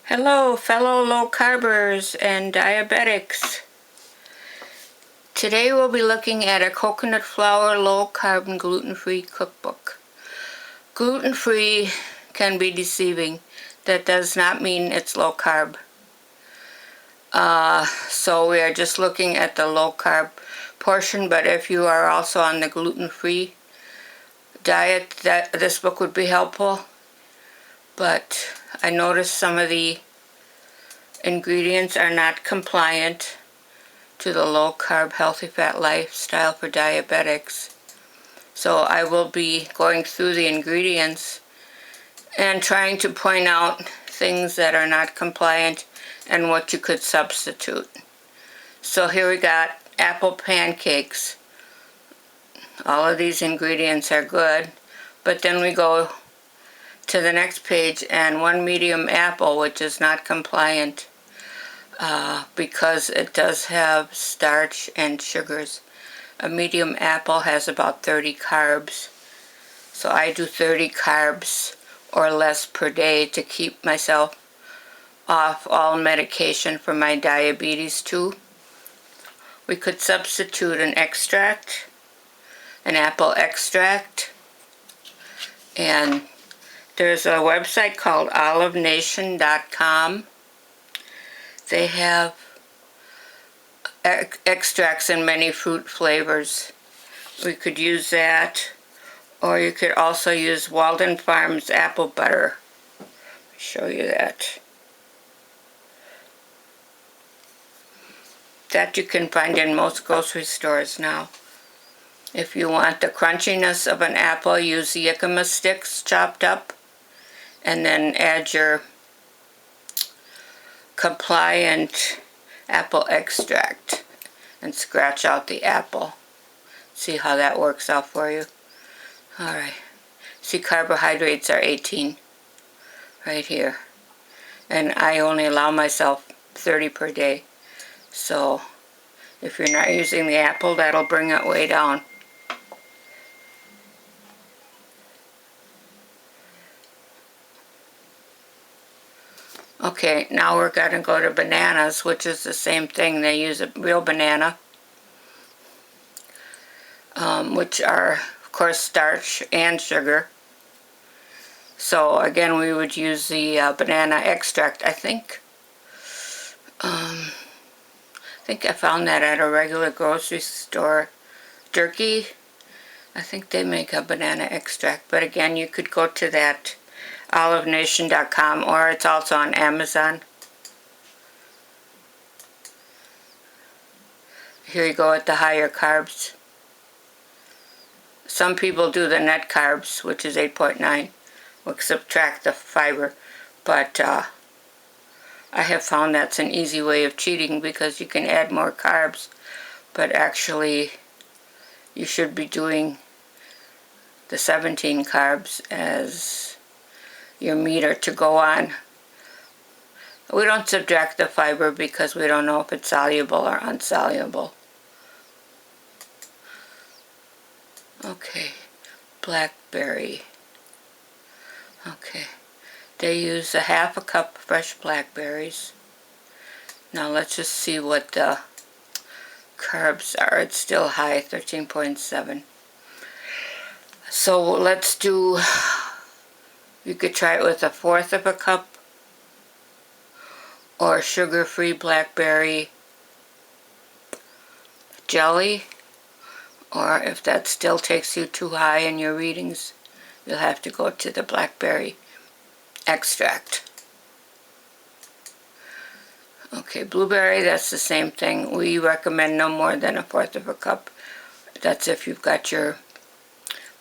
Hello, fellow low-carbers and diabetics. Today we'll be looking at a coconut flour low-carb and gluten-free cookbook. Gluten-free can be deceiving. That does not mean it's low-carb. So we are just looking at the low-carb portion, but if you are also on the gluten-free diet, this book would be helpful. But I noticed some of the ingredients are not compliant to the low-carb healthy fat lifestyle for diabetics. So I will be going through the ingredients and trying to point out things that are not compliant and what you could substitute. So here we got apple pancakes. All of these ingredients are good, but then we go to the next page and one medium apple, which is not compliant because it does have starch and sugars. A medium apple has about 30 carbs, so I do 30 carbs or less per day to keep myself off all medication for my diabetes too. We could substitute an extract, an apple extract, and there's a website called olivenation.com. They have extracts in many fruit flavors. We could use that, or you could also use Walden Farms apple butter. Let me show you that. That you can find in most grocery stores now. If you want the crunchiness of an apple, use the jicama sticks chopped up, and then add your compliant apple extract and scratch out the apple. See how that works out for you. Alright, see, carbohydrates are 18 right here, and I only allow myself 30 per day. So if you're not using the apple, that'll bring it way down. Okay, now we're going to go to bananas, which is the same thing. They use a real banana, which are, of course, starch and sugar. So again, we would use the banana extract. I think I found that at a regular grocery store. Jerky, I think they make a banana extract. But again, you could go to that olivenation.com, or it's also on Amazon. Here you go with the higher carbs. Some people do the net carbs, which is 8.9. We'll subtract the fiber, but I have found that's an easy way of cheating because you can add more carbs, but actually you should be doing the 17 carbs as your meter to go on. We don't subtract the fiber because we don't know if it's soluble or insoluble. Okay, blackberry. Okay, they use a half a cup fresh blackberries. Now let's just see what the carbs are. It's still high, 13.7. So let's do, you could try it with 1/4 of a cup, or sugar-free blackberry jelly, or if that still takes you too high in your readings, you'll have to go to the blackberry extract. Okay, blueberry, that's the same thing. We recommend no more than 1/4 of a cup. That's if you've got your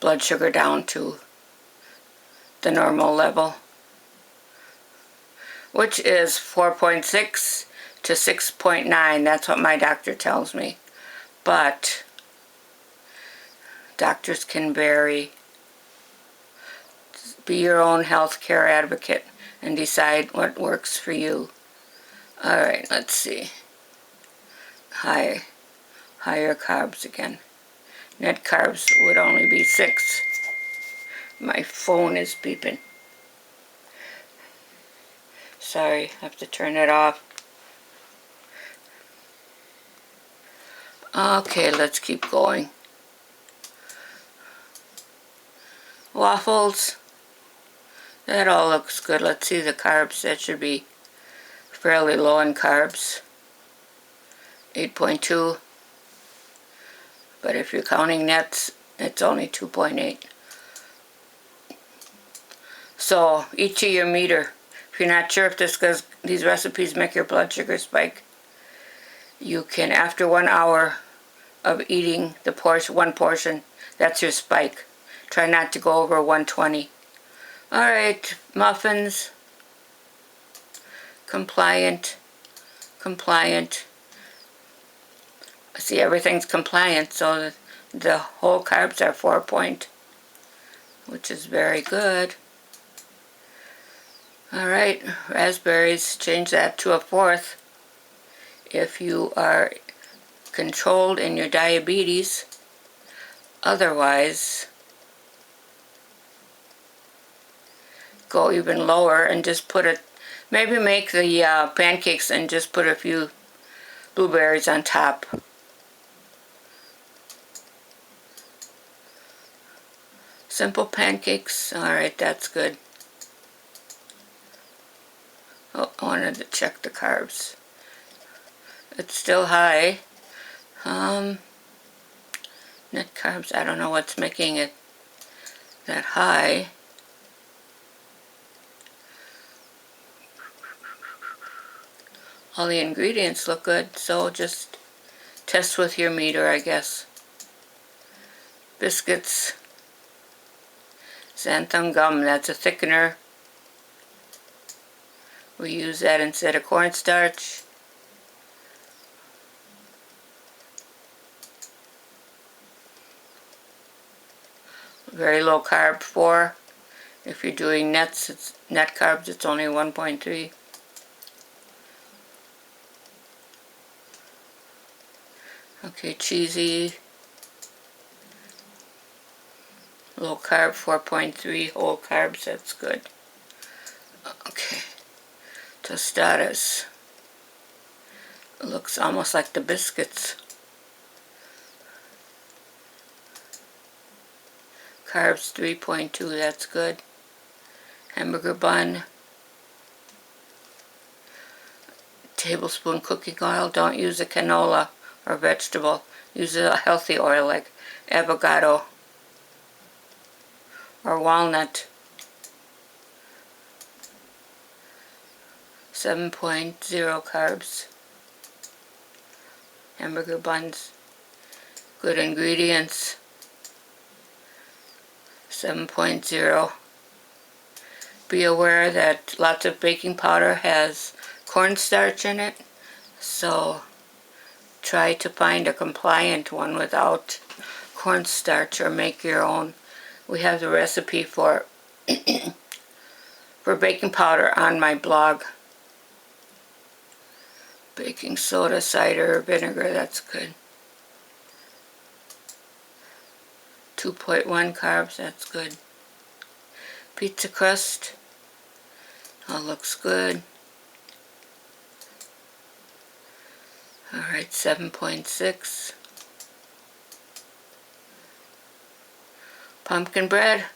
blood sugar down to the normal level, which is 4.6 to 6.9. That's what my doctor tells me. But doctors can vary. Be your own healthcare advocate and decide what works for you. Alright, let's see. Higher carbs again. Net carbs would only be 6. My phone is beeping. Sorry, I have to turn it off. Okay, let's keep going. Waffles. That all looks good. Let's see the carbs. That should be fairly low in carbs. 8.2. But if you're counting nets, it's only 2.8. So each of your meter. If you're not sure if this goes, these recipes make your blood sugar spike, you can, after 1 hour of eating the one portion, that's your spike. Try not to go over 120. Alright, muffins. Compliant. See, everything's compliant, so the whole carbs are 4 point, which is very good. Alright, raspberries, change that to a 4th. If you are controlled in your diabetes, otherwise go even lower and just put it, maybe make the pancakes and just put a few blueberries on top. Simple pancakes, alright, that's good. Oh, I wanted to check the carbs. It's still high. Net carbs, I don't know what's making it that high. All the ingredients look good, so just test with your meter, I guess. Biscuits. Xanthan gum, that's a thickener. We use that instead of cornstarch. Very low carb 4. If you're doing nets, it's net carbs, it's only 1.3. Okay, cheesy. Low carb 4.3, whole carbs, that's good. Okay, tostadas. It looks almost like the biscuits. Carbs 3.2, that's good. Hamburger bun. Tablespoon cooking oil. Don't use a canola or vegetable. Use a healthy oil like avocado or walnut. 7.0 carbs. Hamburger buns. Good ingredients. 7.0. Be aware that lots of baking powder has cornstarch in it, so try to find a compliant one without cornstarch or make your own. We have the recipe for for baking powder on my blog. Baking soda, cider, vinegar, that's good. 2.1 carbs, that's good. Pizza crust, all looks good. Alright, 7.6. Pumpkin bread,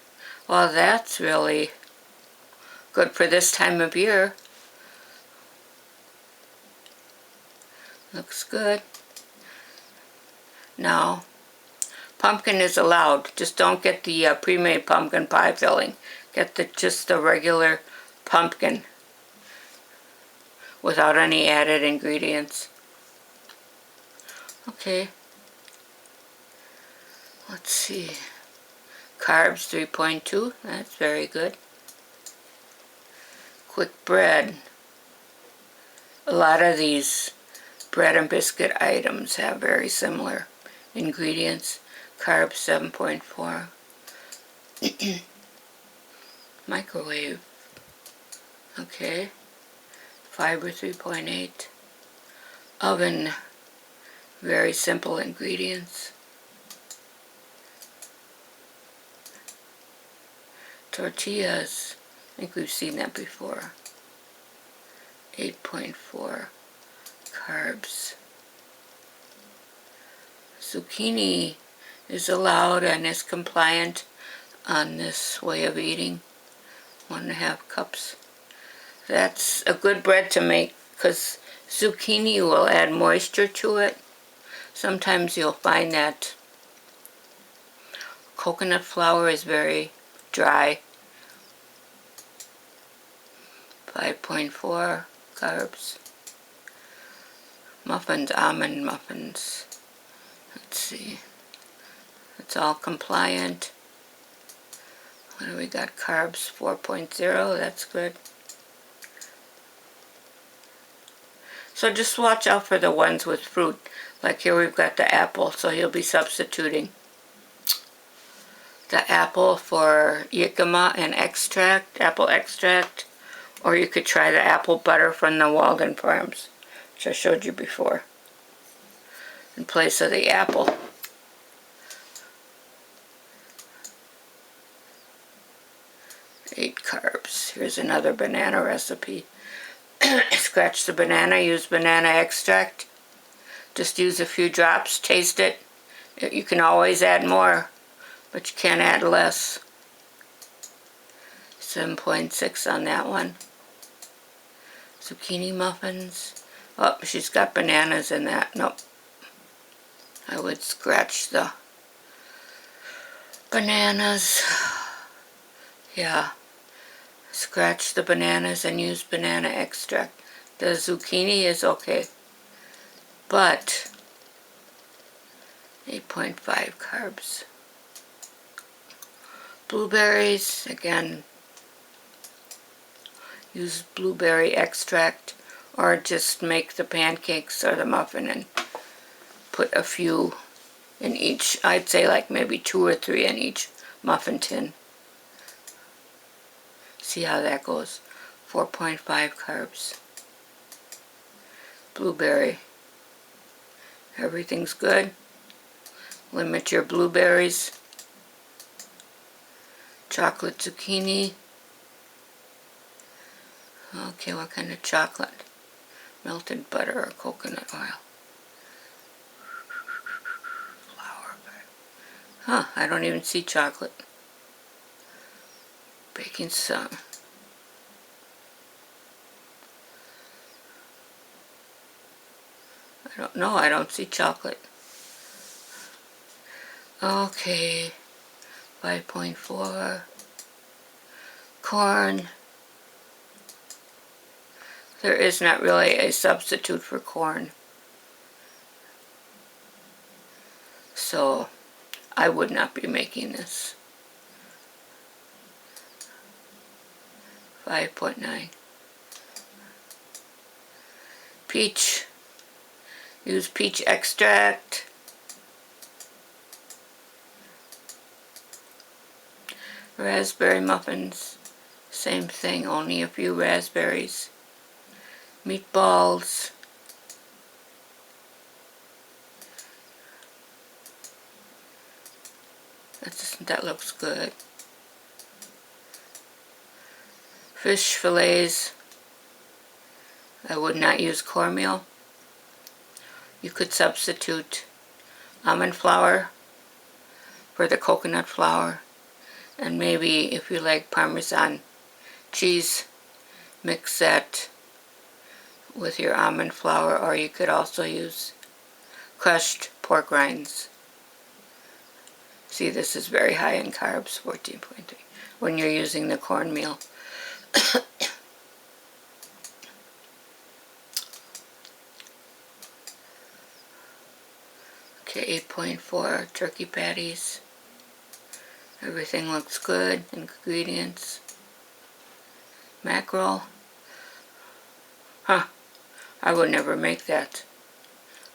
well, that's really good for this time of year. Looks good. Now, pumpkin is allowed. Just don't get the pre-made pumpkin pie filling. Get just the regular pumpkin without any added ingredients. Okay. Let's see. Carbs 3.2. That's very good. Quick bread. A lot of these bread and biscuit items have very similar ingredients. Carbs 7.4. Microwave. Okay. Fiber 3.8. Oven. Very simple ingredients. Tortillas. I think we've seen that before. 8.4 carbs. Zucchini is allowed and is compliant on this way of eating. 1.5 cups. That's a good bread to make because zucchini will add moisture to it. Sometimes you'll find that coconut flour is very dry. 5.4 carbs. Muffins, almond muffins. Let's see. It's all compliant. What do we got? Carbs 4.0. That's good. So just watch out for the ones with fruit. Like here we've got the apple, so you'll be substituting the apple for jicama and extract, apple extract, or you could try the apple butter from the Walden Farms, which I showed you before, in place of the apple. Eight carbs. Here's another banana recipe. Scratch the banana, use banana extract. Just use a few drops, taste it. You can always add more, but you can't add less. 7.6 on that one. Zucchini muffins. Oh, she's got bananas in that. Nope. I would scratch the bananas. Yeah. Scratch the bananas and use banana extract. The zucchini is okay. But 8.5 carbs. Blueberries, again, use blueberry extract or just make the pancakes or the muffin and put a few in each. I'd say like maybe 2 or 3 in each muffin tin. See how that goes. 4.5 carbs. Blueberry. Everything's good. Limit your blueberries. Chocolate zucchini. Okay, what kind of chocolate? Melted butter or coconut oil? Flour. Huh, I don't even see chocolate. Baking soda. I don't know, I don't see chocolate. Okay, 5.4. Corn. There is not really a substitute for corn. So, I would not be making this. 5.9. Peach. Use peach extract. Raspberry muffins. Same thing, only a few raspberries. Meatballs. That looks good. Fish fillets. I would not use cornmeal. You could substitute almond flour for the coconut flour, and maybe if you like Parmesan cheese, mix that with your almond flour, or you could also use crushed pork rinds. See, this is very high in carbs, 14.3, when you're using the cornmeal. Okay, 8.4 turkey patties. Everything looks good. Ingredients. Mackerel. Huh. I would never make that.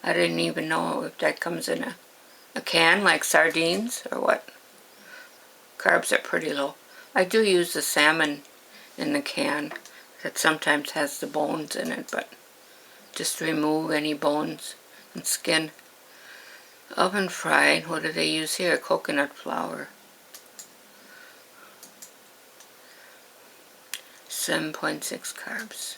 I didn't even know if that comes in a can like sardines or what. Carbs are pretty low. I do use the salmon in the can that sometimes has the bones in it, but just remove any bones and skin. Oven fried, what do they use here? Coconut flour. 7.6 carbs.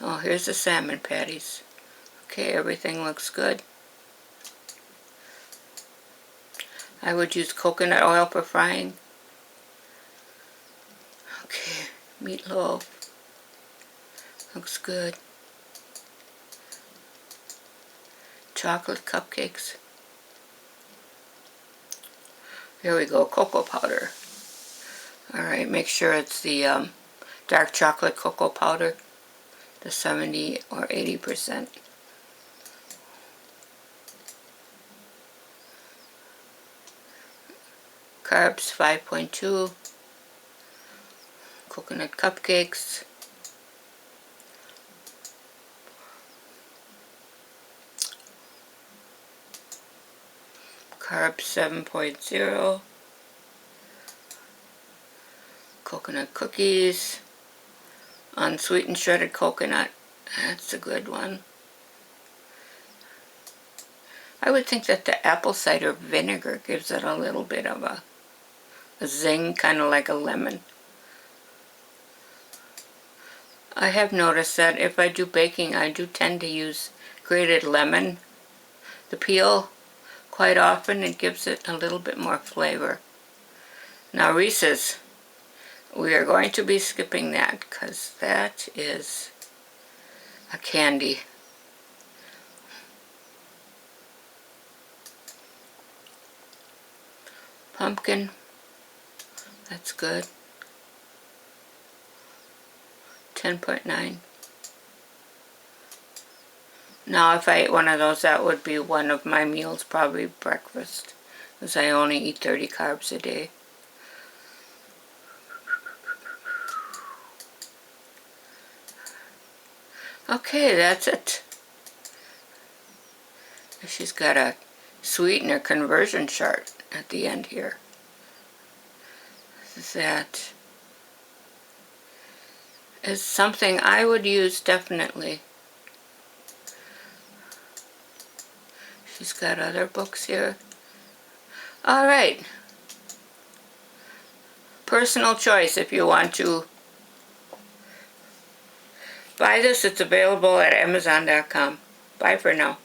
Oh, here's the salmon patties. Okay, everything looks good. I would use coconut oil for frying. Okay, meatloaf. Looks good. Chocolate cupcakes. Here we go, cocoa powder. Alright, make sure it's the dark chocolate cocoa powder, the 70 or 80%. Carbs 5.2. Coconut cupcakes. Carbs 7.0. Coconut cookies. Unsweetened shredded coconut. That's a good one. I would think that the apple cider vinegar gives it a little bit of a zing, kind of like a lemon. I have noticed that if I do baking, I do tend to use grated lemon, the peel, quite often. It gives it a little bit more flavor. Now Reese's, we are going to be skipping that because that is a candy. Pumpkin, that's good. 10.9. Now if I ate one of those, that would be one of my meals, probably breakfast, because I only eat 30 carbs a day. Okay, that's it. She's got a sweetener conversion chart at the end here. That is something I would use definitely. She's got other books here. Alright. Personal choice if you want to buy this. It's available at Amazon.com. Bye for now.